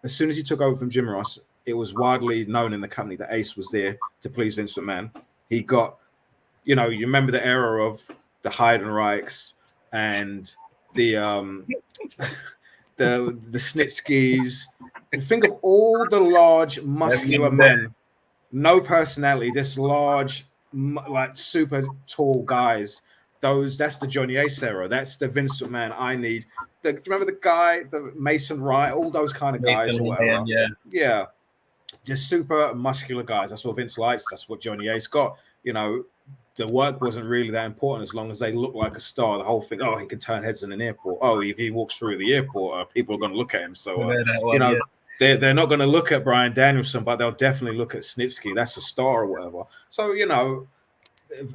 as soon as he took over from Jim Ross, it was widely known in the company that Ace was there to please Vince McMahon. He got, you remember the era of the Heidenreichs and the Snitskys. Think of all the large, muscular men, no personality, this large, like super tall guys. That's the Johnny Ace era. That's the Vince McMahon I need. Do you remember the guy, the Mason Wright, all those kind of guys or whatever? Yeah. Just super muscular guys. That's what Vince likes. That's what Johnny Ace got. The work wasn't really that important as long as they look like a star. The whole thing, he can turn heads in an airport. If he walks through the airport, people are going to look at him. So, they're not going to look at Bryan Danielson, but they'll definitely look at Snitsky. That's a star or whatever. So,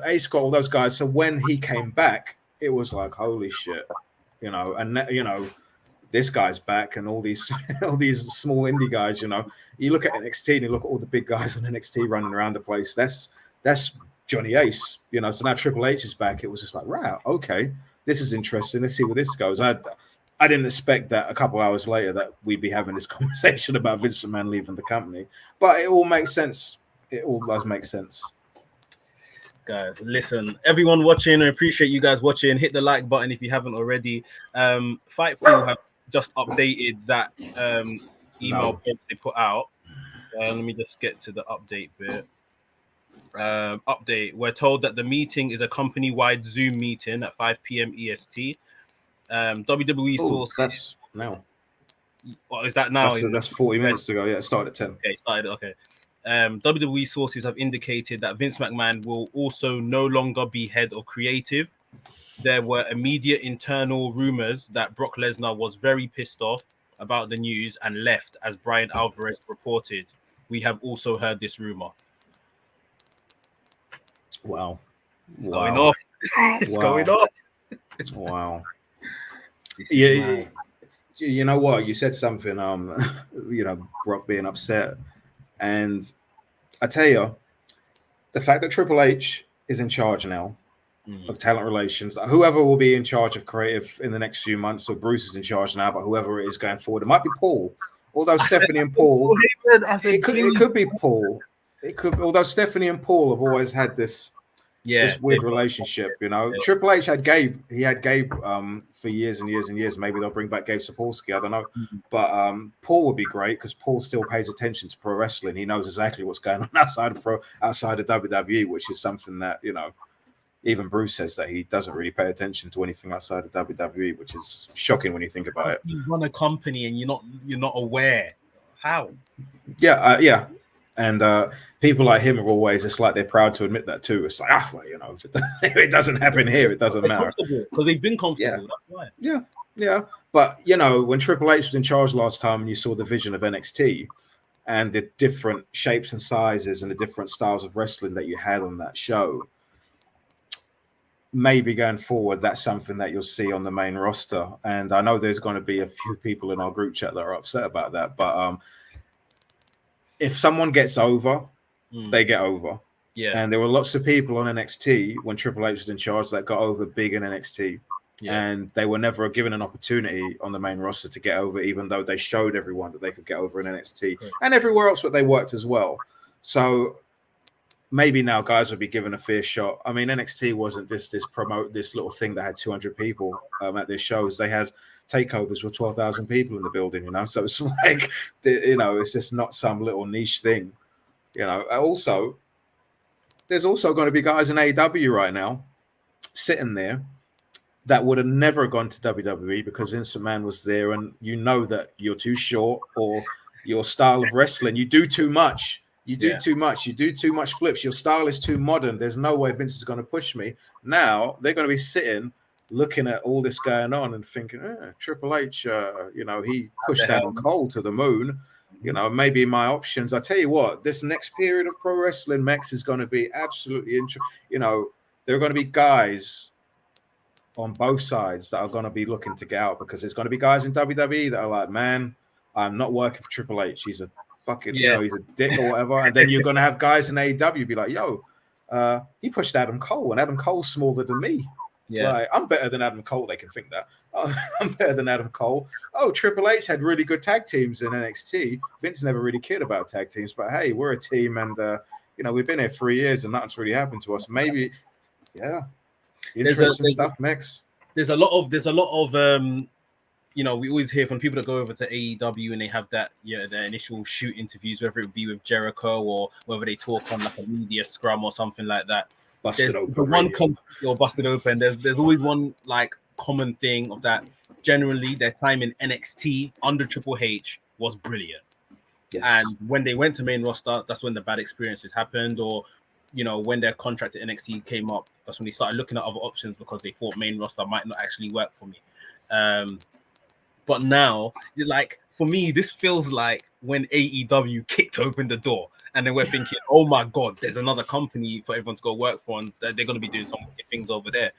Ace got all those guys. So when he came back, it was like, holy shit, this guy's back, and all these small indie guys. You look at NXT and you look at all the big guys on NXT running around the place. That's Johnny Ace. So now Triple H is back. It was just like, wow, okay, this is interesting. Let's see where this goes. I didn't expect that a couple hours later that we'd be having this conversation about Vince McMahon leaving the company, but it all makes sense. It all does make sense. Guys, listen, everyone watching, I appreciate you guys watching. Hit the like button if you haven't already. Fightful have just updated that email they put out. Let me just get to the update bit. Update. We're told that the meeting is a company-wide Zoom meeting at 5 p.m. EST. WWE sources. That's now. What is that now? That's 40 minutes ago. Yeah, it started at 10. Okay, started. Okay. WWE sources have indicated that Vince McMahon will also no longer be head of creative. There were immediate internal rumors that Brock Lesnar was very pissed off about the news and left, as Brian Alvarez reported. We have also heard this rumor. Wow. It's going off. It's going off. Wow. Yeah. You know what? You said something, Brock being upset. And I tell you, the fact that Triple H is in charge now of talent relations, whoever will be in charge of creative in the next few months, so Bruce is in charge now, but whoever it is going forward, it might be Paul. Although Stephanie and Paul, it could be Paul. It could, although Stephanie and Paul have always had this weird relationship, Triple H had Gabe. He had Gabe for years and years and years. Maybe they'll bring back Gabe Sapolsky. I don't know. But Paul would be great because Paul still pays attention to pro wrestling. He knows exactly what's going on outside of WWE, which is something that, even Bruce says that he doesn't really pay attention to anything outside of WWE, which is shocking when you think about it. You run a company and you're not aware. How? Yeah. And people like him are always, it's like they're proud to admit that too. It's like, if it doesn't happen here, it doesn't matter. Because they've been comfortable. That's why. Yeah. But, when Triple H was in charge last time and you saw the vision of NXT and the different shapes and sizes and the different styles of wrestling that you had on that show, maybe going forward, that's something that you'll see on the main roster. And I know there's going to be a few people in our group chat that are upset about that. But if someone gets over, they get over. Yeah. And there were lots of people on NXT when Triple H was in charge that got over big in NXT. Yeah. And they were never given an opportunity on the main roster to get over, even though they showed everyone that they could get over in NXT and everywhere else where they worked as well. So maybe now guys will be given a fair shot. I mean, NXT wasn't this little thing that had 200 people at their shows. They had takeovers with 12,000 people in the building, So it's like, it's just not some little niche thing, Also, there's also going to be guys in AEW right now sitting there that would have never gone to WWE because Vince McMahon was there, and that you're too short or your style of wrestling, you do too much. You do too much. You do too much flips. Your style is too modern. There's no way Vince is going to push me. Now they're going to be sitting, looking at all this going on and thinking, Triple H, he pushed Adam Cole to the moon. Maybe my options. I tell you what, this next period of pro wrestling, Mex, is going to be absolutely interesting. There are going to be guys on both sides that are going to be looking to get out because there's going to be guys in WWE that are like, man, I'm not working for Triple H. He's a fucking, he's a dick or whatever. And then you're going to have guys in AEW be like, yo, he pushed Adam Cole and Adam Cole's smaller than me. Yeah. Like, I'm better than Adam Cole. They can think that. I'm better than Adam Cole. Oh, Triple H had really good tag teams in NXT. Vince never really cared about tag teams, but hey, we're a team and, we've been here 3 years and nothing's really happened to us. Maybe, interesting stuff, Mex. There's a lot of we always hear from people that go over to AEW and they have that, their initial shoot interviews, whether it be with Jericho or whether they talk on like a media scrum or something like that. Busted open. There's always one like common thing of that. Generally, their time in NXT under Triple H was brilliant. Yes. And when they went to main roster, that's when the bad experiences happened, or when their contract at NXT came up, that's when they started looking at other options because they thought main roster might not actually work for me. But now, like, for me, this feels like when AEW kicked open the door and then we're thinking, oh my God, there's another company for everyone to go work for and they're going to be doing some things over there.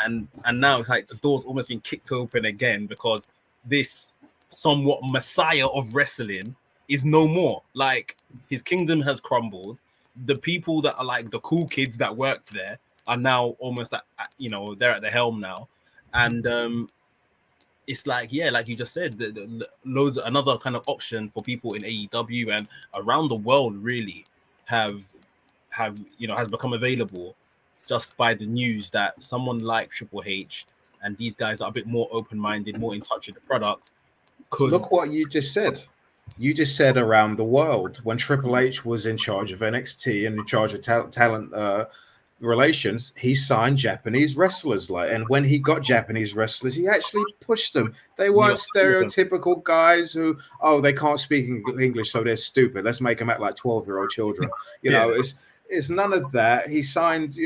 And now it's like the door's almost been kicked open again because this somewhat messiah of wrestling is no more. Like, his kingdom has crumbled. The people that are like the cool kids that worked there are now almost at, they're at the helm now. And it's like, like you just said, the loads of another kind of option for people in AEW and around the world really has become available just by the news that someone like Triple H and these guys are a bit more open-minded, more in touch with the product. Look what you just said. You just said around the world. When Triple H was in charge of NXT and in charge of talent relations, he signed Japanese wrestlers. And when he got Japanese wrestlers, he actually pushed them. They weren't stereotypical guys who, they can't speak English, so they're stupid. Let's make them act like 12-year-old children. You know, it's none of that. He signed,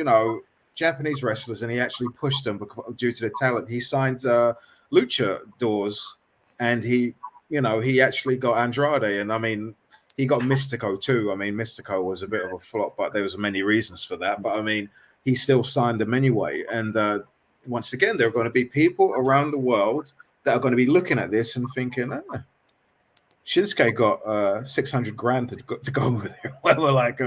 Japanese wrestlers, and he actually pushed them due to the talent. He signed luchadors, and he actually got Andrade, and I mean, he got Mystico too. I mean, Mystico was a bit of a flop, but there was many reasons for that. But I mean, he still signed them anyway. And once again, there are going to be people around the world that are going to be looking at this and thinking, Shinsuke got 600 grand to go over there. Well, we're like,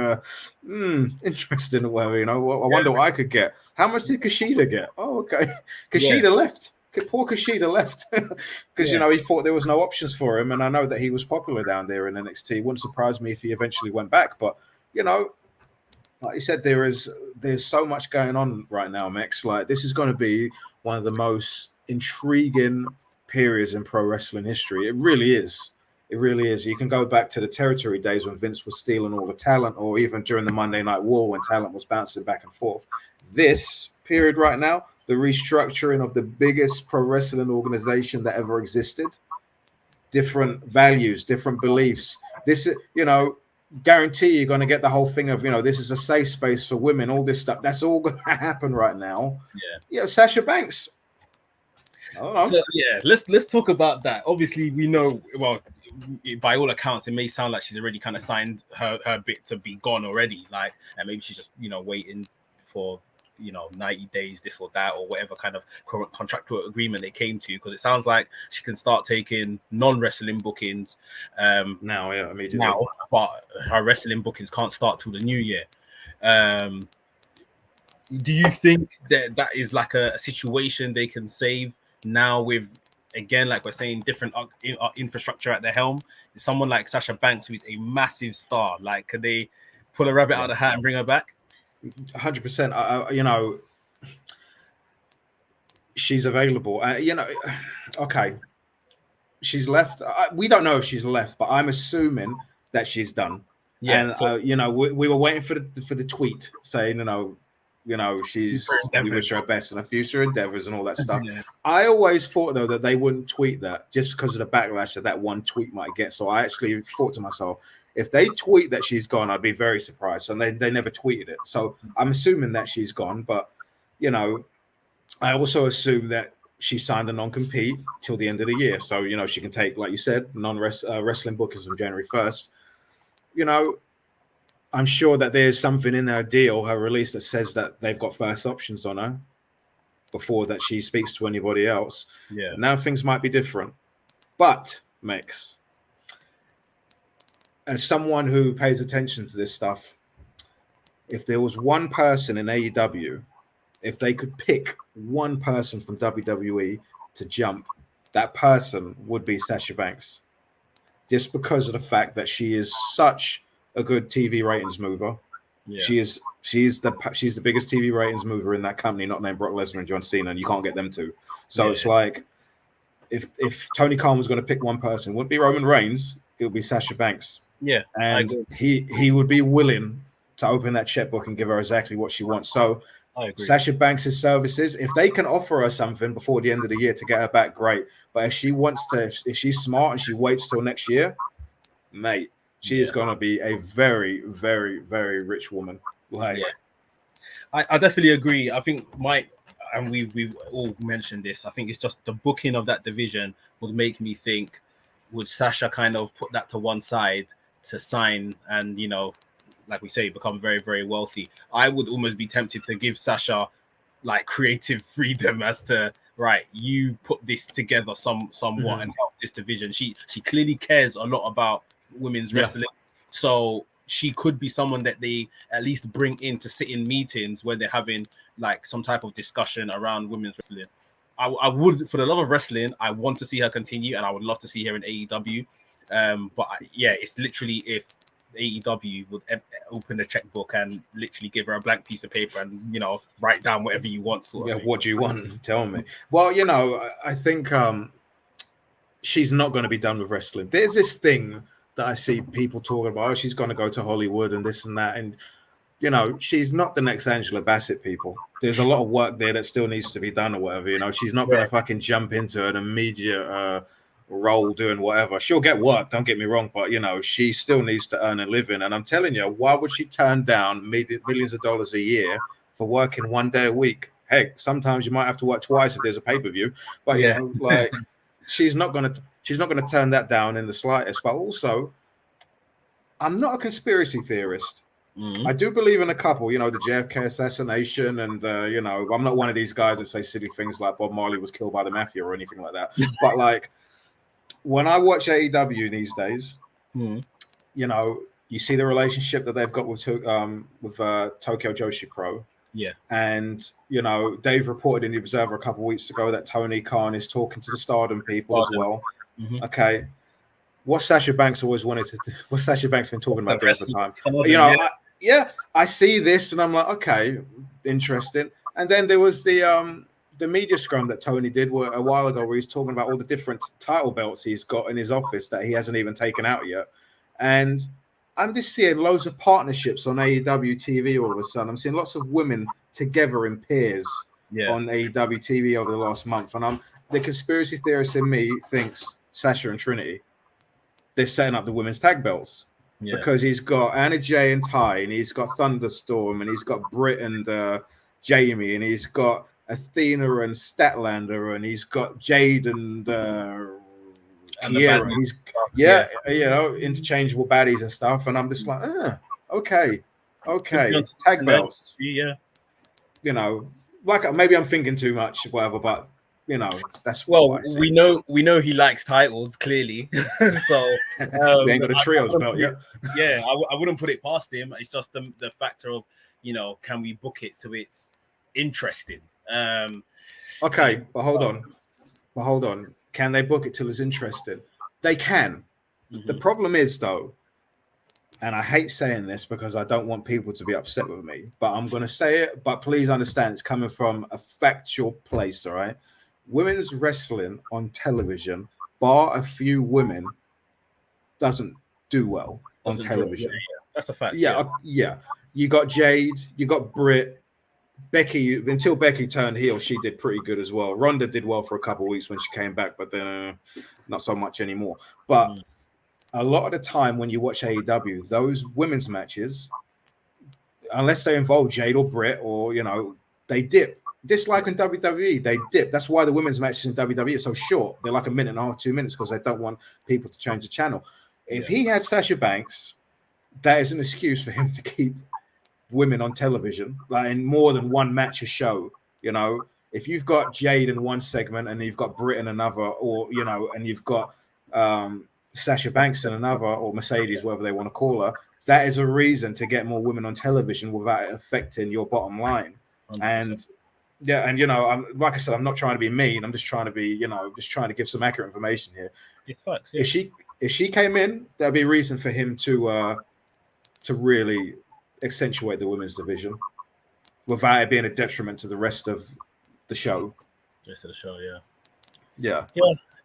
interesting. Well, I wonder what I could get. How much did Kushida get? Oh, okay. Kushida left. Poor Kushida left because he thought there was no options for him, and I know that he was popular down there in NXT. It wouldn't surprise me if he eventually went back, but like you said, there's so much going on right now, Max. Like, this is going to be one of the most intriguing periods in pro wrestling history. It really is. It really is. You can go back to the territory days when Vince was stealing all the talent, or even during the Monday Night War when talent was bouncing back and forth. This period right now, the restructuring of the biggest pro wrestling organization that ever existed, different values, different beliefs. This, guarantee you're going to get the whole thing of, this is a safe space for women, all this stuff. That's all going to happen right now. Yeah. Sasha Banks. I don't know. So, let's talk about that. Obviously, we know, well, by all accounts, it may sound like she's already kind of signed her bit to be gone already. Like, and maybe she's just, waiting for 90 days, this or that, or whatever kind of current contractual agreement they came to, because it sounds like she can start taking non-wrestling bookings now, immediately. Now, but her wrestling bookings can't start till the new year. Do you think that is like a situation they can save now with, again, like we're saying, different infrastructure at the helm? Someone like Sasha Banks, who is a massive star, like, could they pull a rabbit out of the hat and bring her back? 100%. She's available. Okay, she's left. We don't know if she's left, but I'm assuming that she's done. Yeah, and we were waiting for the tweet saying, we wish her best in her future endeavors and all that stuff. I always thought though that they wouldn't tweet that just because of the backlash that one tweet might get. So I actually thought to myself, if they tweet that she's gone, I'd be very surprised. And they never tweeted it. So I'm assuming that she's gone. But, I also assume that she signed a non-compete till the end of the year. So, she can take, like you said, wrestling bookings from January 1st. I'm sure that there's something in her deal, her release, that says that they've got first options on her before that she speaks to anybody else. Yeah. Now things might be different. But, Max, as someone who pays attention to this stuff, if there was one person in AEW, if they could pick one person from WWE to jump, that person would be Sasha Banks. Just because of the fact that she is such a good TV ratings mover. Yeah. She's the biggest TV ratings mover in that company, not named Brock Lesnar and John Cena, and you can't get them to. So it's like, if Tony Khan was going to pick one person, it wouldn't be Roman Reigns, it would be Sasha Banks. Yeah, and he would be willing to open that checkbook and give her exactly what she wants. So Sasha Banks' services, if they can offer her something before the end of the year to get her back, great. But if she's smart and she waits till next year, mate, she is going to be a very, very, very rich woman. Like, I definitely agree. I think and we've all mentioned this, I think it's just the booking of that division would make me think, would Sasha kind of put that to one side to sign and, like we say, become very, very wealthy? I would almost be tempted to give Sasha like creative freedom as to, right, you put this together somewhat and help this division. She clearly cares a lot about women's wrestling, so she could be someone that they at least bring in to sit in meetings when they're having like some type of discussion around women's wrestling. I would, for the love of wrestling, I want to see her continue, and I would love to see her in AEW. But it's literally if AEW would open the checkbook and literally give her a blank piece of paper and write down whatever you want. What do you want? Tell me. Well, I think she's not going to be done with wrestling. There's this thing that I see people talking about. Oh, she's going to go to Hollywood and this and that. And, you know, she's not the next Angela Bassett, people. There's a lot of work there that still needs to be done or whatever. You know, she's not going to fucking jump into an immediate role doing whatever. She'll get work, don't get me wrong. But, you know, she still needs to earn a living. And I'm telling you, why would she turn down millions of dollars a year for working 1 day a week? Heck, sometimes you might have to work twice if there's a pay-per-view. But, you know, like... She's not gonna turn that down in the slightest. But also, I'm not a conspiracy theorist. I do believe in a couple, you know, the JFK assassination, and you know, I'm not one of these guys that say silly things like Bob Marley was killed by the mafia or anything like that. But like, when I watch AEW these days, you know, you see the relationship that they've got with Tokyo Joshi Pro. Yeah. And, you know, Dave reported in the Observer a couple of weeks ago that Tony Khan is talking to the Stardom people as well. Okay. What Sasha Banks always wanted to do, what Sasha Banks been talking about doing for time. You know, I see this and I'm like, okay, interesting. And then there was the media scrum that Tony did a while ago where he's talking about all the different title belts he's got in his office that he hasn't even taken out yet. And I'm just seeing loads of partnerships on AEW TV all of a sudden. I'm seeing lots of women together in pairs on AEW TV over the last month. And the conspiracy theorist in me thinks Sasha and Trinity, they're setting up the women's tag belts. Because he's got Anna Jay and Ty, and he's got Thunderstorm, and he's got Britt and Jamie, and he's got Athena and Statlander, and he's got Jade and Kiera. He's you know, interchangeable baddies and stuff, and I'm just like, okay, tag belts. Yeah, you know, like maybe I'm thinking too much, whatever, but you know, that's we know he likes titles clearly, so he ain't got a trios belt yet. Yeah, I wouldn't put it past him. It's just the factor of, you know, can we book it to it's interesting? Okay, but hold on. Can they book it till it's interesting? They can. The problem is, though, and I hate saying this because I don't want people to be upset with me, but I'm going to say it. But please understand, it's coming from a factual place, all right? Women's wrestling on television, bar a few women, doesn't do well on television. That's a fact. Yeah. You got Jade, you got Britt. Becky, until Becky turned heel, she did pretty good as well. Ronda did well for a couple of weeks when she came back, but then not so much anymore. But a lot of the time when you watch AEW, those women's matches, unless they involve Jade or Britt, or, you know, they dip. Just like in WWE, they dip. That's why the women's matches in WWE are so short. They're like a minute and a half, 2 minutes, because they don't want people to change the channel. If he had Sasha Banks, that is an excuse for him to keep women on television, like in more than one match a show. You know, if you've got Jade in one segment and you've got Britt in another, or, you know, and you've got Sasha Banks in another, or Mercedes, whatever they want to call her, that is a reason to get more women on television without it affecting your bottom line. 100%. And you know, like I said, I'm not trying to be mean. I'm just trying to be, you know, just trying to give some accurate information here. It's facts. Yeah. If she came in, there'd be a reason for him to really accentuate the women's division without it being a detriment to the rest of the show. Yeah.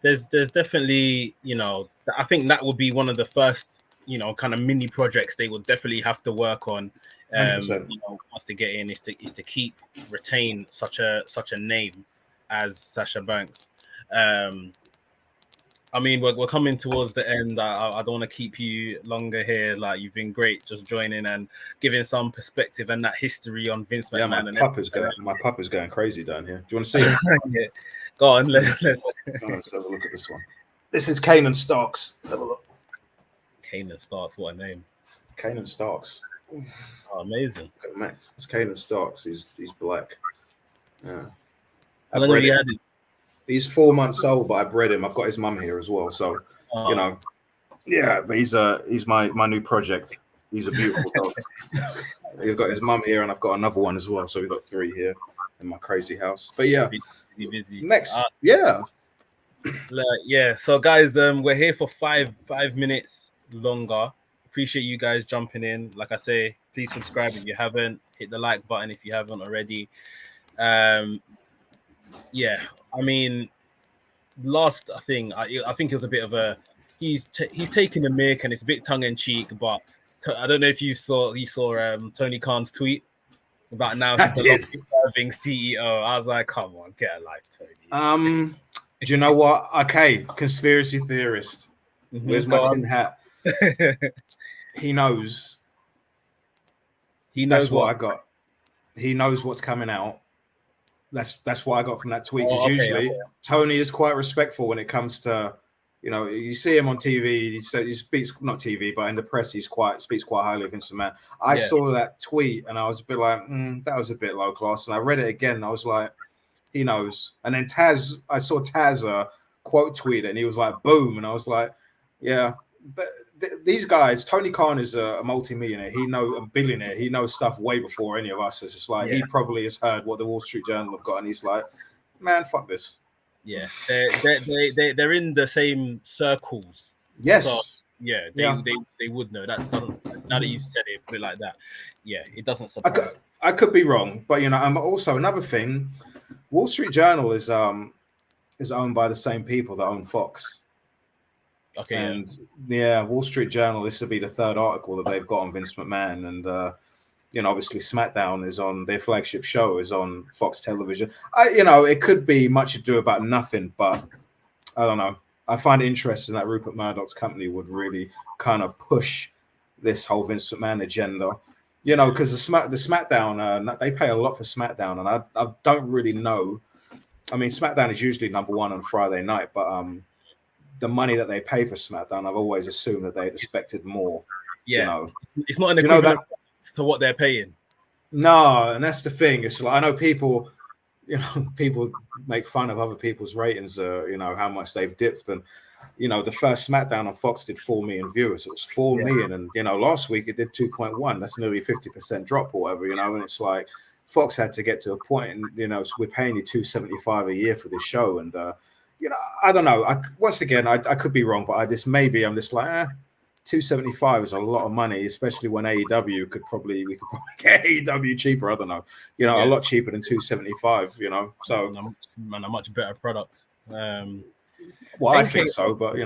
There's definitely, you know, I think that would be one of the first, you know, kind of mini projects they would definitely have to work on. You know, once they get in, is to retain such a name as Sasha Banks. I mean, we're coming towards the end. I don't want to keep you longer here. Like, you've been great just joining and giving some perspective and that history on Vince McMahon. Yeah, my pup is going crazy down here. Do you want to see it? Yeah. Go on. Let's have a look at this one. This is Kanan Starks. Let's have a look. Kanan Starks, what a name. Kanan Starks. Oh, amazing. Look at Max. It's Kanan Starks. He's black. Yeah. How long have you had him? He's 4 months old, but I bred him. I've got his mum here as well, so you know, yeah. But he's my new project. He's a beautiful dog. He's got his mum here, and I've got another one as well. So we've got 3 here in my crazy house. But yeah, busy. Next, yeah. So guys, we're here for five minutes longer. Appreciate you guys jumping in. Like I say, please subscribe if you haven't. Hit the like button if you haven't already. Yeah, I mean, last thing, I think it was a bit of a he's taking a mick and it's a bit tongue in cheek, but I don't know if you saw Tony Khan's tweet about now I he's the did. longest serving CEO. I was like, come on, get a life, Tony. Do you know what? Okay, conspiracy theorist. Where's my tin hat? He knows. He knows what I got. He knows what's coming out. That's what I got from that tweet. Because usually Tony is quite respectful when it comes to, you see him on TV. He speaks not TV, but in the press, speaks quite highly of Vince McMahon. I saw that tweet and I was a bit like, that was a bit low class. And I read it again and I was like, he knows. And then I saw Taz quote tweet it and he was like, boom. And I was like, yeah. But these guys, Tony Khan is a multi-millionaire. A billionaire. He knows stuff way before any of us. It's just like he probably has heard what the Wall Street Journal have got, and he's like, "Man, fuck this." Yeah, they're in the same circles. Yes. So, they would know. That doesn't. Now that you've said it, put it like that. Yeah, it doesn't surprise. I could be wrong, but also another thing, Wall Street Journal is owned by the same people that own Fox. Okay. And Wall Street Journal, this will be the third article that they've got on Vince McMahon. And, obviously Smackdown is on their flagship show is on Fox Television. It could be much ado about nothing, but I don't know. I find it interesting that Rupert Murdoch's company would really kind of push this whole Vince McMahon agenda, because the Smackdown, they pay a lot for Smackdown. And I don't really know. I mean, Smackdown is usually number one on Friday night, but, the money that they pay for SmackDown, I've always assumed that they'd expected more. Yeah, it's not an equivalent to what they're paying. No, and that's the thing. It's like I know people, people make fun of other people's ratings, how much they've dipped. And the first SmackDown on Fox did 4 million viewers. It was 4 million, and last week it did 2.1. That's nearly a 50% drop or whatever. And it's like Fox had to get to a point, and so we're paying you $275 a year for this show, and. I don't know. I could be wrong, but I'm just like, $275 is a lot of money, especially when we could probably get AEW cheaper. I don't know, a lot cheaper than $275. So and a much better product. Well, I think so, but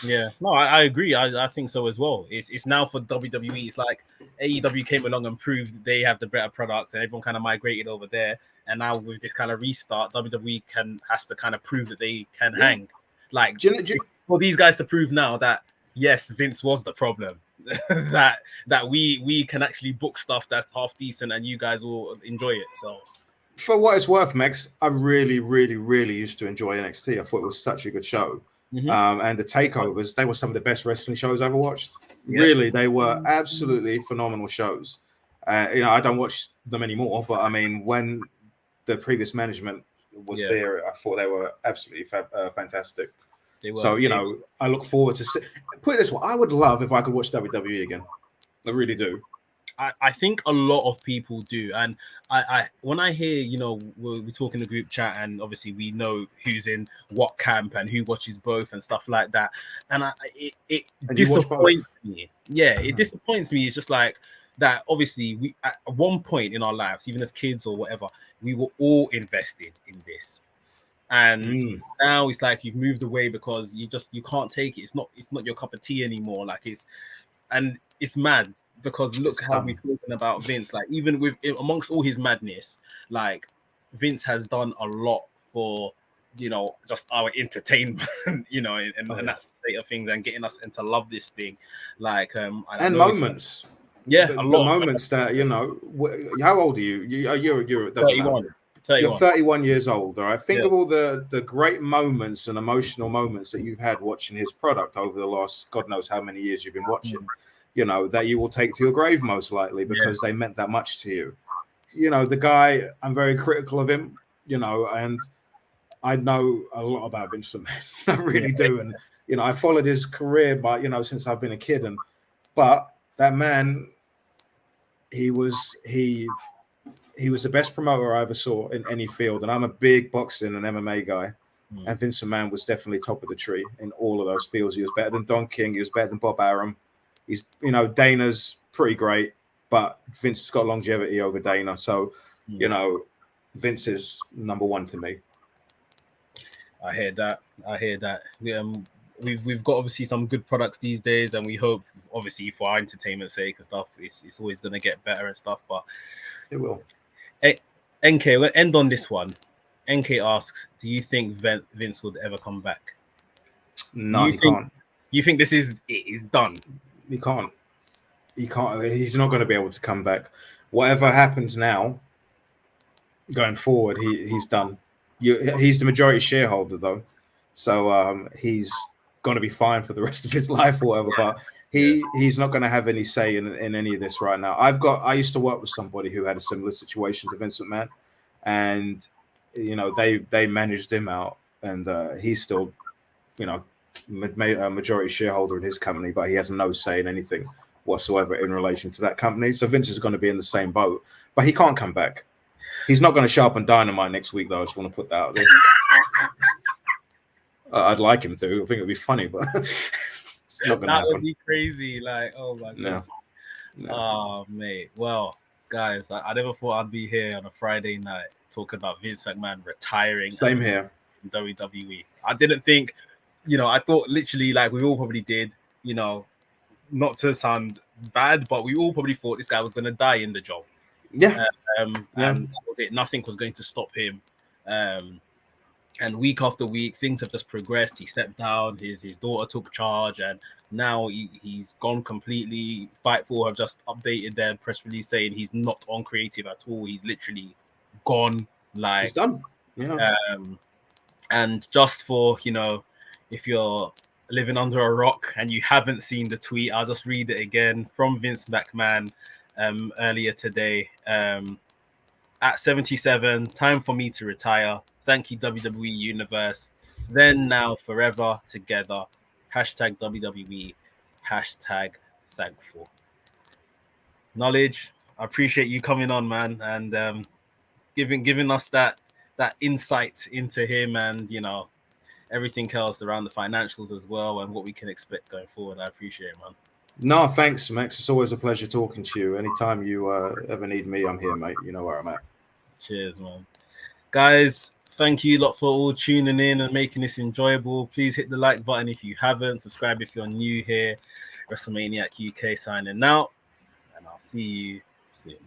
Yeah, no, I agree. I think so as well. It's now for WWE. It's like AEW came along and proved they have the better product, and everyone kind of migrated over there. And now with this kind of restart, WWE has to kind of prove that they can hang. Like for these guys to prove now that yes, Vince was the problem. that we can actually book stuff that's half decent, and you guys will enjoy it. So. For what it's worth, Max, I really, really, really used to enjoy NXT. I thought it was such a good show. Mm-hmm. And the takeovers, they were some of the best wrestling shows I ever watched. Yeah. Really, they were absolutely phenomenal shows. I don't watch them anymore, but I mean, when the previous management was there, I thought they were absolutely fantastic. So, I look forward to put it this way. I would love if I could watch WWE again. I really do. I think a lot of people do, and I when I hear we talk in the group chat, and obviously we know who's in what camp and who watches both and stuff like that, and it disappoints me. Yeah, it disappoints me. It's just like that. Obviously, we at one point in our lives, even as kids or whatever, we were all invested in this, and now it's like you've moved away because you can't take it. It's not your cup of tea anymore. Like it's mad. Because look how we're talking about Vince. Like even amongst all his madness, like Vince has done a lot for just our entertainment, and that state of things, and getting us into love this thing. Like and moments, a lot of moments that How old are you? You're 31. You're 31 years old. All right. Think of all the great moments and emotional moments that you've had watching his product over the last God knows how many years you've been watching. That you will take to your grave most likely because they meant that much to you. The guy, I'm very critical of him, and I know a lot about Vince McMahon. I really do. And, I followed his career since I've been a kid. But that man, he was the best promoter I ever saw in any field. And I'm a big boxing and MMA guy. And Vince McMahon was definitely top of the tree in all of those fields. He was better than Don King. He was better than Bob Arum. He's, Dana's pretty great, but Vince has got longevity over Dana. So, Vince is number one to me. I hear that. I hear that. We've got obviously some good products these days, and we hope, obviously, for our entertainment sake and stuff, it's always gonna get better and stuff. But It will. NK, we'll end on this one. NK asks, "Do you think Vince would ever come back? No, he can't. You think this is it is done? He can't. He can't. He's not going to be able to come back. Whatever happens now, going forward, he's done. He's the majority shareholder though, so he's going to be fine for the rest of his life or whatever. But he's not going to have any say in any of this right now. I used to work with somebody who had a similar situation to Vince McMahon, and they managed him out, and he's still a majority shareholder in his company, but he has no say in anything whatsoever in relation to that company. So Vince is going to be in the same boat, but he can't come back. He's not going to show up on Dynamite next week, though. I just want to put that out there. I'd like him to. I think it'd be funny, but it's not going to happen. That would be crazy. Like, oh my god. No. Oh, mate. Well, guys, I never thought I'd be here on a Friday night talking about Vince McMahon retiring. Same here. In WWE. I didn't think, I thought literally, like we all probably did, not to sound bad, but we all probably thought this guy was going to die in the job. Yeah. And that was it. Nothing was going to stop him. And week after week, things have just progressed. He stepped down. His daughter took charge, and now he's gone completely. Fightful have just updated their press release saying he's not on creative at all. He's literally gone. Like, he's done. Yeah. And just for, if you're living under a rock and you haven't seen the tweet, I'll just read it again from Vince McMahon earlier today. At 77, time for me to retire. Thank you, WWE Universe. Then, now, forever together. Hashtag WWE. Hashtag thankful. Knowledge, I appreciate you coming on, man, and giving us that insight into him and, everything else around the financials as well and what we can expect going forward. I appreciate it, man. No, thanks, Max. It's always a pleasure talking to you. Anytime you ever need me, I'm here, mate. You know where I'm at. Cheers, man. Guys, thank you a lot for all tuning in and making this enjoyable. Please hit the like button if you haven't. Subscribe if you're new here. WrestleManiac UK signing out. And I'll see you soon.